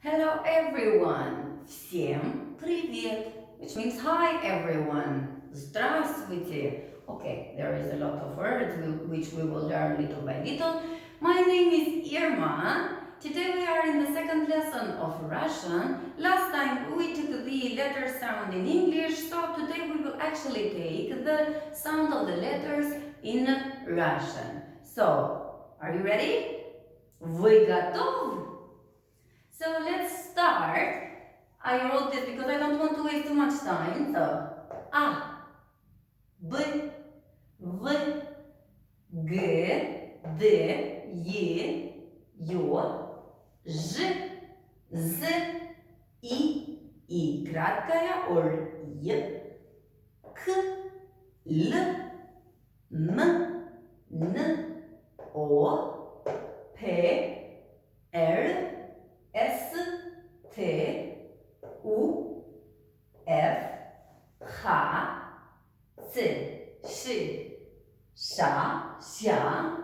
Hello everyone! Всем привет! Which means hi everyone! Здравствуйте! Okay, there is a lot of words which we will learn little by little. My name is Irma. Today we are in the second lesson of Russian. Last time we took the letter sound in English, so today we will actually take the sound of the letters in Russian. So, are you ready? Вы готовы? So let's start. I wrote this because I don't want to waste too much time. So, A, B, V, G, D, Y, Ё, Ж, Z, И краткая, or Й, К, Л, М, Н, О, П, Р, S, T, U, F, H, C, Ш, Ша, Ща,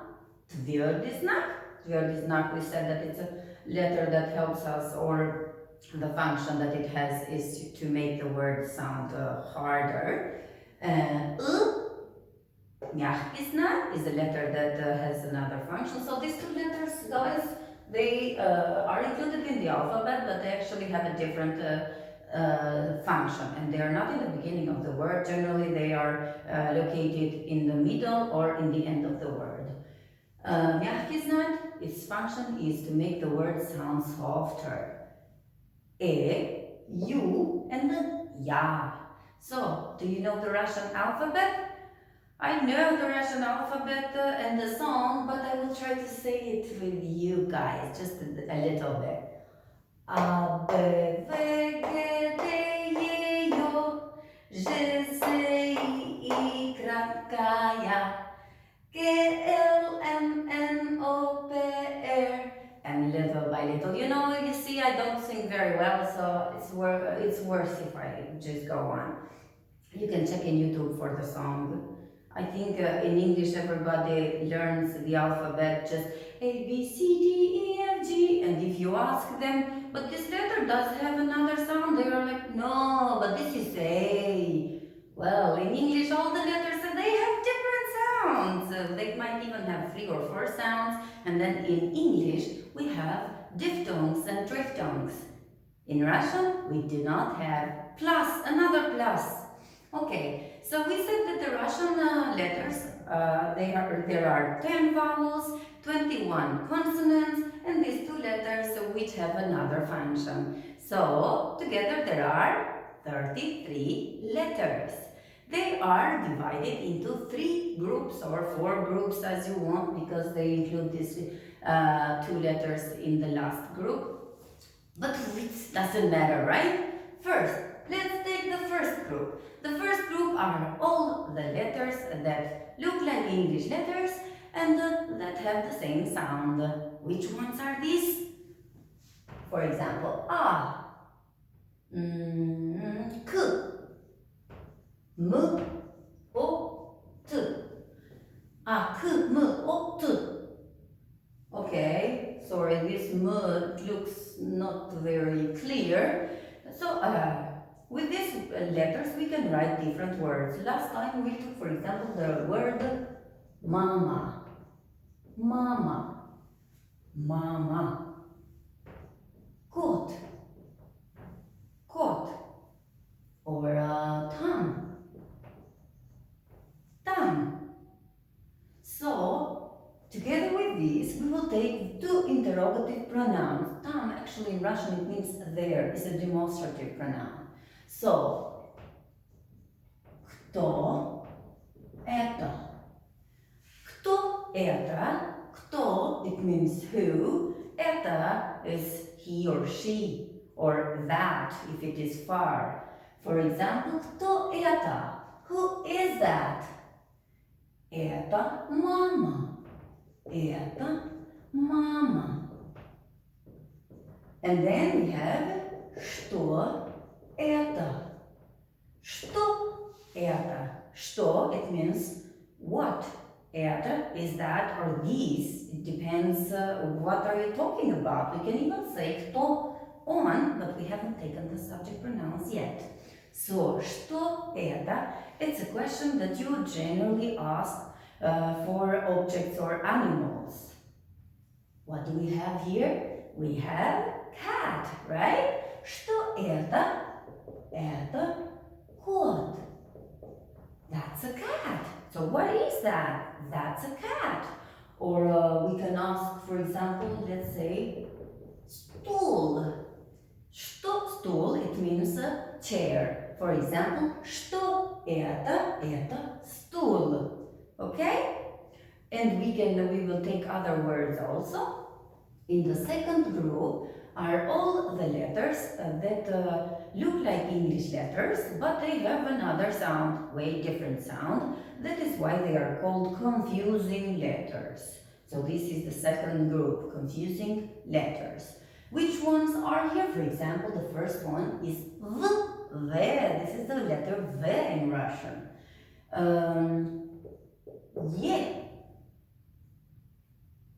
твердый знак. Твердый знак, we said that it's a letter that helps us, or the function that it has is to make the word sound harder. Мягкий знак is a letter that has another function. So these two letters, guys, they are included in the alphabet, but they actually have a different function, and they are not in the beginning of the word. Generally, they are located in the middle or in the end of the word. Мягкий знак, its function is to make the word sound softer. U, and Ya. So, do you know the Russian alphabet? I know the Russian alphabet and the song, but I will try to say it with you guys, just a little bit. A, B, V, G, D, E, Ё, Ж, З, И краткая, G, L, M, N, O, P, R, and little by little. You see, I don't sing very well, so it's worse if I just go on. You can check in YouTube for the song. I think in English everybody learns the alphabet just A, B, C, D, E, F, G, and if you ask them, but this letter does have another sound, they are like, no, but this is A. Well, in English all the letters, they have different sounds. They might even have 3 or 4 sounds, and then in English we have diphthongs and triphthongs. In Russian, we do not have plus, another plus. Okay, so we said that the Russian letters, there are 10 vowels, 21 consonants, and these two letters which have another function. So, together there are 33 letters. They are divided into 3 groups or 4 groups as you want, because they include these 2 letters in the last group. But it doesn't matter, right? First, let's take the first group. The first group are all the letters that look like English letters and that have the same sound. Which ones are these? For example, A, K, M, O, T. A, K, M, O, T. Okay, sorry, this M looks not very clear. So, with these letters, we can write different words. Last time we took, for example, the word mama, mama, mama, coat, coat, or tongue, tongue. So, together with these, we will take 2 interrogative pronouns. Tongue, actually in Russian, it means there, is a demonstrative pronoun. So, кто это? Кто это? Кто, it means who. Это is he or she, or that if it is far. For example, кто это? Who is that? Это мама. Это мама. And then we have что это. Что это? Что, it means what. Это is that or this. It depends what are you talking about. We can even say кто on, but we haven't taken the subject pronouns yet. So, что это? It's a question that you generally ask for objects or animals. What do we have here? We have cat, right? Что это? Это кот. That's a cat. So what is that? That's a cat. Or we can ask, for example, let's say, stool. Что stool? It means a chair. For example, что это? Это stool. Okay? And we will take other words also. In the second group are all the letters that look like English letters, but they have another sound, way different sound. That is why they are called confusing letters. So this is the second group, confusing letters. Which ones are here? For example, the first one is V. This is the letter V in Russian. Ye.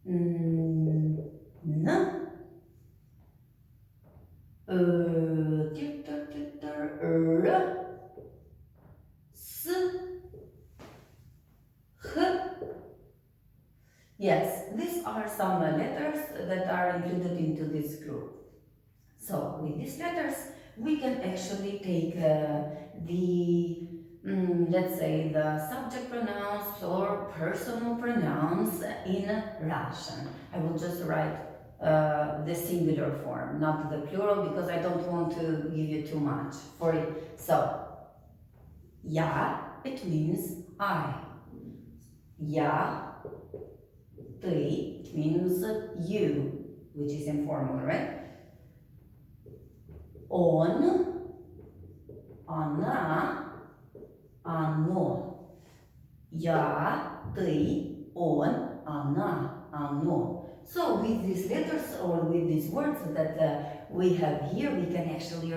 N. R. S. H. Yes, these are some letters that are included into this group. So with these letters, we can actually take let's say the subject pronouns or personal pronouns in Russian. I will just write the singular form, not the plural, because I don't want to give you too much for it. So, я, it means I. Я, ты, it means you, which is informal, right? Он, она, оно. Я, ты, он, она, оно. So with these letters or with these words that we have here, we can actually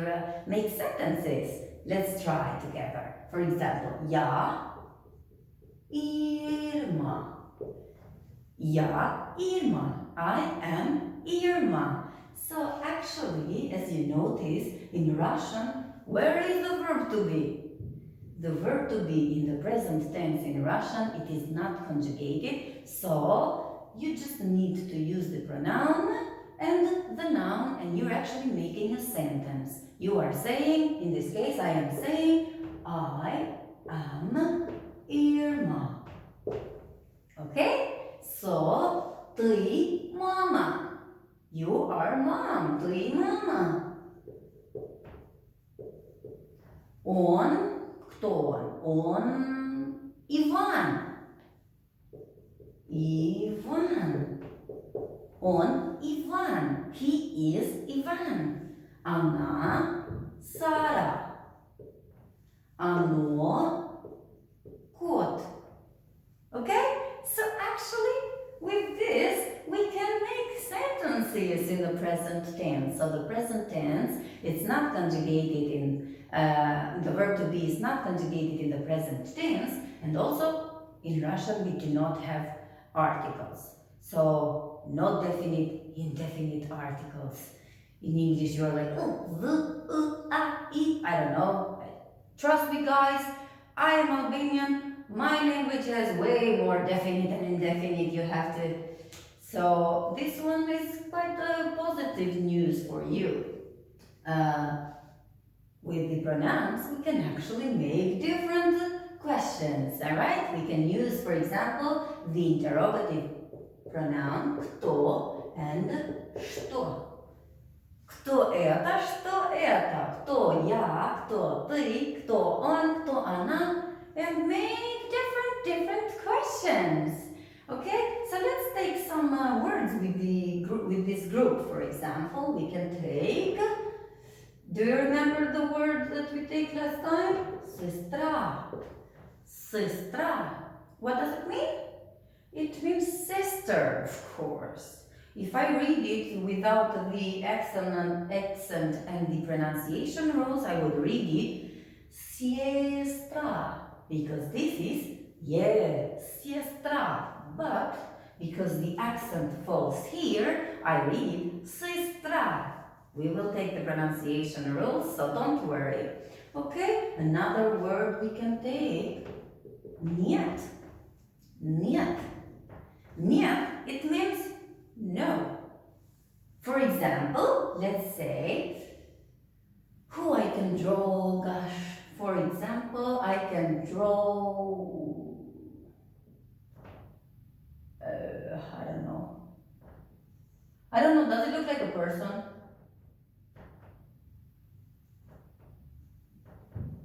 make sentences. Let's try together. For example, я, Irma. Я, Irma. I am Irma. So actually, as you notice, in Russian, where is the verb to be? The verb to be in the present tense in Russian, it is not conjugated, so you just need to use the pronoun and the noun, and you're actually making a sentence. You are saying, in this case, I am saying, I am Irma. Okay? So, ты мама. You are mom. Ты мама. Он, кто он? Он Иван. Иван. Он Иван. He is Ivan. Она Сара. Оно кот. Okay? So actually, with this, we can make sentences in the present tense. So the present tense, it's not conjugated in, the verb to be is not conjugated in the present tense, and also in Russian we do not have articles. So no definite, indefinite articles. In English you're like, I don't know. Trust me guys, I am Albanian. My language has way more definite and indefinite. You have to. So this one is quite a positive news for you. With the pronouns, we can actually make different questions. All right? We can use, for example, the interrogative pronoun кто and что. Кто это? Что это? Кто я? Кто ты? Кто он? Кто она? And make different questions. Okay, so let's take some words with this group. For example, we can take. Do you remember the word that we take last time? Sestra. Sestra. What does it mean? It means sister, of course. If I read it without the accent and the pronunciation rules, I would read it siestra. Because this is, siestra, but because the accent falls here, I read sistra, We will take the pronunciation rules, so don't worry. Okay, another word we can take, нет. Нет. Нет, it means no. For example, let's say, who I can draw, gosh, for example, I can draw, I don't know. I don't know, does it look like a person?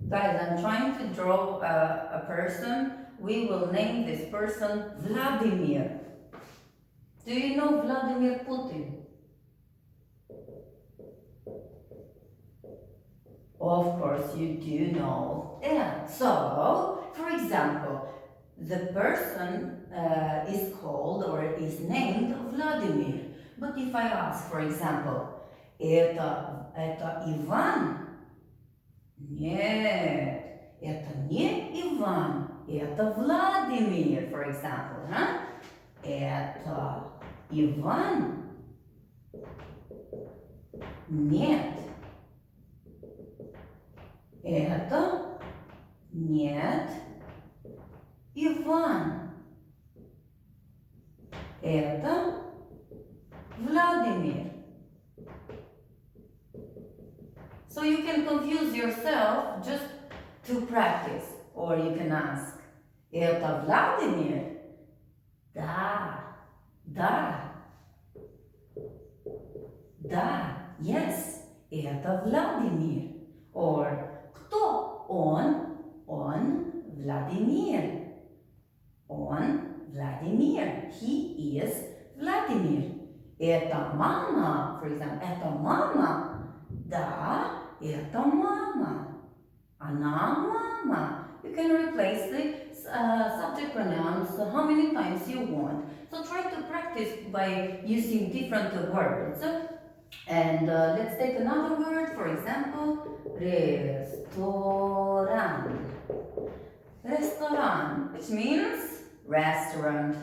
Guys, I'm trying to draw a person. We will name this person Vladimir. Do you know Vladimir Putin? Of course you do know. Yeah. So, for example, the person is called or is named Vladimir. But if I ask, for example, это Иван? Нет, это не Иван, это Владимир, for example. Huh? Это Иван? Нет. Это нет Иван. Это Vladimir. So you can confuse yourself just to practice. Or you can ask, это Vladimir? Да. Да. Да. Yes. Это Vladimir. Or кто он? Он Vladimir. Он Vladimir. He is Vladimir. Это мама, for example. Это мама. Да, это мама. Она мама. You can replace the subject pronouns how many times you want. So try to practice by using different words. And let's take another word, for example, restaurant. Restaurant, which means restaurant.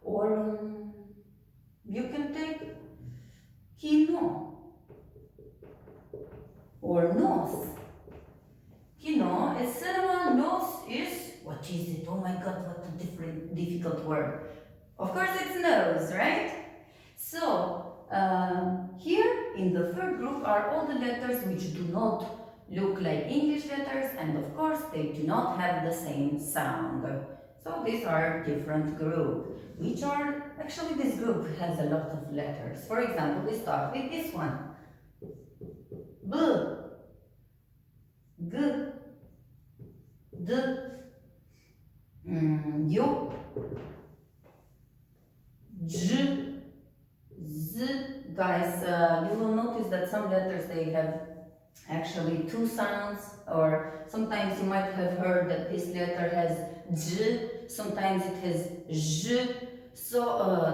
Or you can take kino or nos. Kino is cinema, nos is, what is it? Oh my god, what a difficult word. Of course it's nose, right? So, here in the third group are all the letters which do not look like English letters, and of course they do not have the same sound. So these are different groups, which are, actually this group has a lot of letters. For example, we start with this one. B, G, D, U, J, Z. Guys, you will notice that some letters they have actually two sounds, or sometimes you might have heard that this letter has J, sometimes it has J. So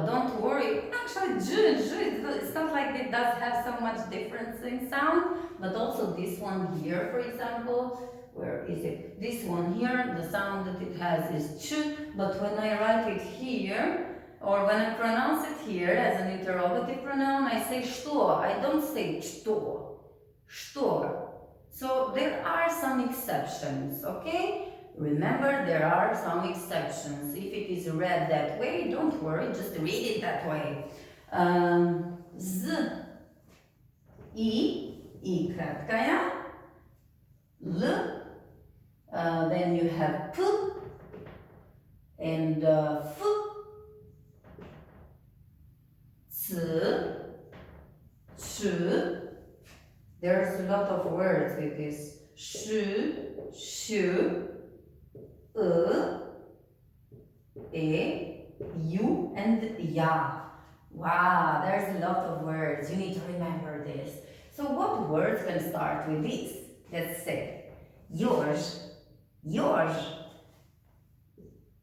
don't worry. Actually, J, it's not like it does have so much difference in sound, but also this one here, for example. Where is it? This one here, the sound that it has is ch, but when I write it here, or when I pronounce it here as an interrogative pronoun, I say что. I don't say что. Что. So there are some exceptions, okay? Remember, there are some exceptions. If it is read that way, don't worry, just read it that way. Z, I краткая, L, then you have P, and F, C, Ch. There's a lot of words with this. Sh, shu, U, and ya. Wow, there's a lot of words. You need to remember this. So what words can start with this? Let's say yours, yours,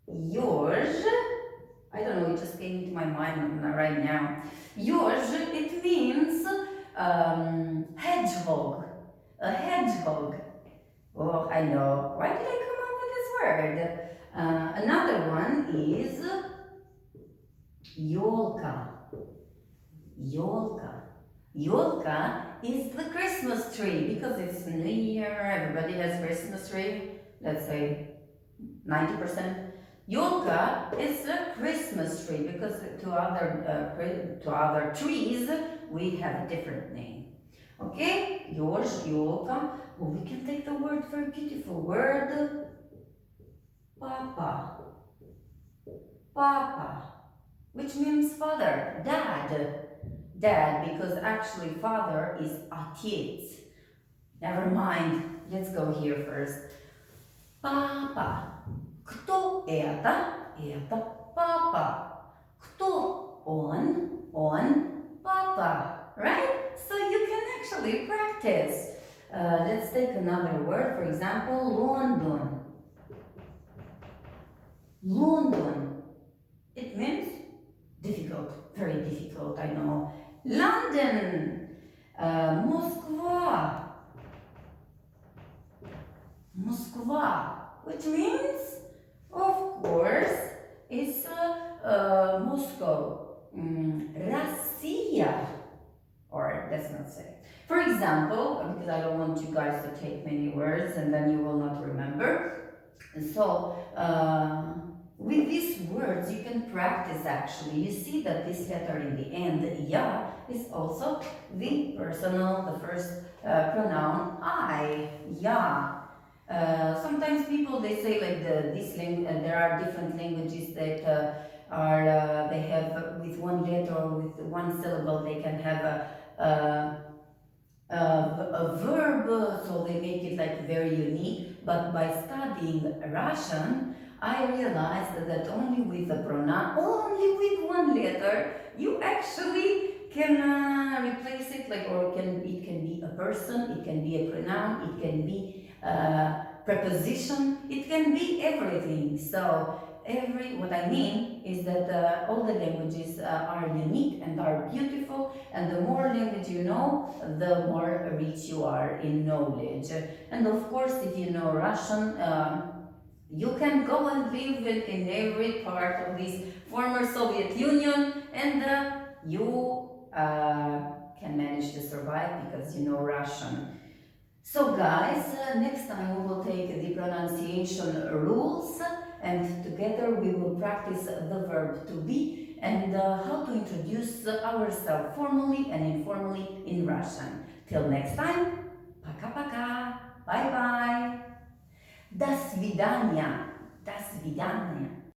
yours. I don't know, it just came into my mind right now. Yours, it means hedgehog. A hedgehog. Oh, I know. Why did I come up with this word? Another one is Yolka. Yolka. Yolka is the Christmas tree because it's New Year, everybody has Christmas tree, let's say 90%. Yolka is a Christmas tree because to other trees we have a different name. Okay, yours, Yolka. Oh, we can take the word, very beautiful word, Papa. Papa, which means father, dad. Dad, because actually father is отец. Never mind, let's go here first. Папа. Кто это? Это папа. Кто он? Он папа. Right? So you can actually practice. Let's take another word, for example, London. London. It means difficult, very difficult, I know. London. Moskva. Moskva, which means, of course, it's Moscow. Россия, or let's not say. For example, because I don't want you guys to take many words and then you will not remember. So, with these words you can practice actually. You see that this letter in the end, ya, is also the personal, the first pronoun I, ya. Sometimes people they say like this language, there are different languages that they have with one letter or with one syllable they can have a verb, so they make it like very unique. But by studying Russian, I realized that only with the pronoun, only with one letter, you actually can replace it, like, or it can be a person, it can be a pronoun, it can be preposition, it can be everything. So what I mean is that all the languages are unique and are beautiful, and the more language you know, the more rich you are in knowledge. And of course, if you know Russian, you can go and live in every part of this former Soviet Union, and you can manage to survive because you know Russian. So guys, next time we will take the pronunciation rules, and together we will practice the verb to be and how to introduce ourselves formally and informally in Russian. Till next time, пока-пока, bye-bye. До свидания. До свидания.